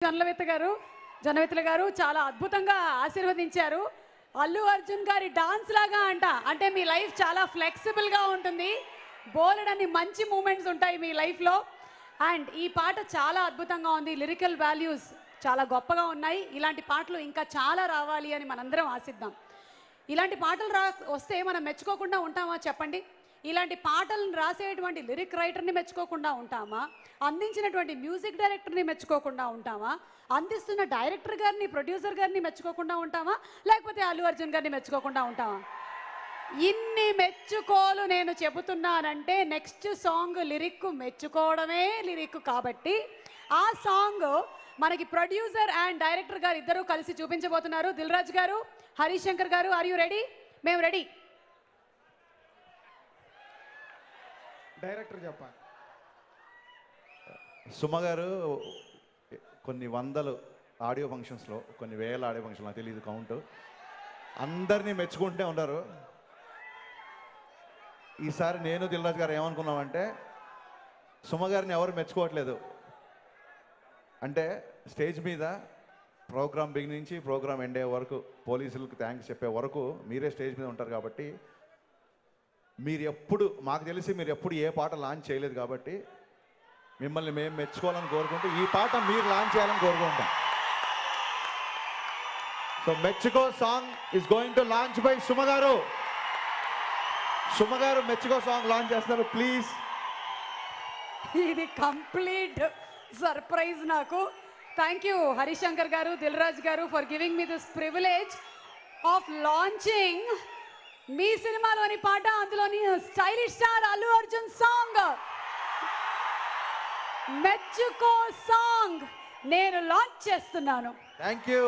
జనవిత్ల గారు చాలా అద్భుతంగా ఆశీర్వదించారు. అల్లు అర్జున్ గారి డాన్స్ లాగా అంటే మీ లైఫ్ చాలా ఫ్లెక్సిబుల్గా ఉంటుంది, బోలెడన్ని మంచి మూమెంట్స్ ఉంటాయి మీ లైఫ్లో. అండ్ ఈ పాట చాలా అద్భుతంగా ఉంది, లిరికల్ వాల్యూస్ చాలా గొప్పగా ఉన్నాయి. ఇలాంటి పాటలు ఇంకా చాలా రావాలి అని మనందరం ఆశిద్దాం. ఇలాంటి పాటలు వస్తే మనం మెచ్చుకోకుండా ఉంటామా చెప్పండి? ఇలాంటి పాటలను రాసేటువంటి లిరిక్ రైటర్ని మెచ్చుకోకుండా ఉంటామా? అందించినటువంటి మ్యూజిక్ డైరెక్టర్ని మెచ్చుకోకుండా ఉంటామా? అందిస్తున్న డైరెక్టర్ గారిని, ప్రొడ్యూసర్ గారిని మెచ్చుకోకుండా ఉంటామా? లేకపోతే అల్లు అర్జున్ గారిని మెచ్చుకోకుండా ఉంటామా? ఇన్ని మెచ్చుకోలు నేను చెబుతున్నానంటే నెక్స్ట్ సాంగ్ లిరిక్ మెచ్చుకోవడమే లిరిక్ కాబట్టి ఆ సాంగ్ మనకి ప్రొడ్యూసర్ అండ్ డైరెక్టర్ గారు ఇద్దరు కలిసి చూపించబోతున్నారు. దిల్ రాజు గారు, హరీష్ శంకర్ గారు, ఆర్ యు రెడీ? మేము రెడీ. డైరెక్టర్ చెప్పాలి. సుమ గారు కొన్ని వందలు ఆడియో ఫంక్షన్స్లో, కొన్ని వేల ఆడియో ఫంక్షన్, నాకు తెలియదు కౌంట్, అందరినీ మెచ్చుకుంటూ ఉన్నారు. ఈసారి నేను దిల్రాజు గారు ఏమనుకున్నామంటే సుమ గారిని ఎవరు మెచ్చుకోవట్లేదు అంటే స్టేజ్ మీద ప్రోగ్రామ్ బిగిన్ నుంచి ప్రోగ్రామ్ ఎండ్ అయ్యే వరకు పోలీసులకు థ్యాంక్స్ చెప్పే వరకు మీరే స్టేజ్ మీద ఉంటారు కాబట్టి మీరు ఎప్పుడు, మాకు తెలిసి మీరు ఎప్పుడు ఏ పాట లాంచ్ చేయలేదు కాబట్టి మిమ్మల్ని మేము మెచ్చుకోవాలని కోరుకుంటూ ఈ పాట మీరు లాంచ్ చేయాలని కోరుకుంటాం. So Mechuko song is going to launch by Suma గారు. సుమ గారు మెచ్చుకో సాంగ్ లాంచ్ చేస్తారు ప్లీజ్. ఇది కంప్లీట్ సర్ప్రైజ్ నాకు. థ్యాంక్ యూ హరీష్ శంకర్ గారు, దిల్ రాజు గారు for giving me this privilege of launching me సినిమాలోని పాట, అందులోని stylish star Allu Arjun song Mechuko song నేను లాంచ్ చేస్తున్నాను. Thank you.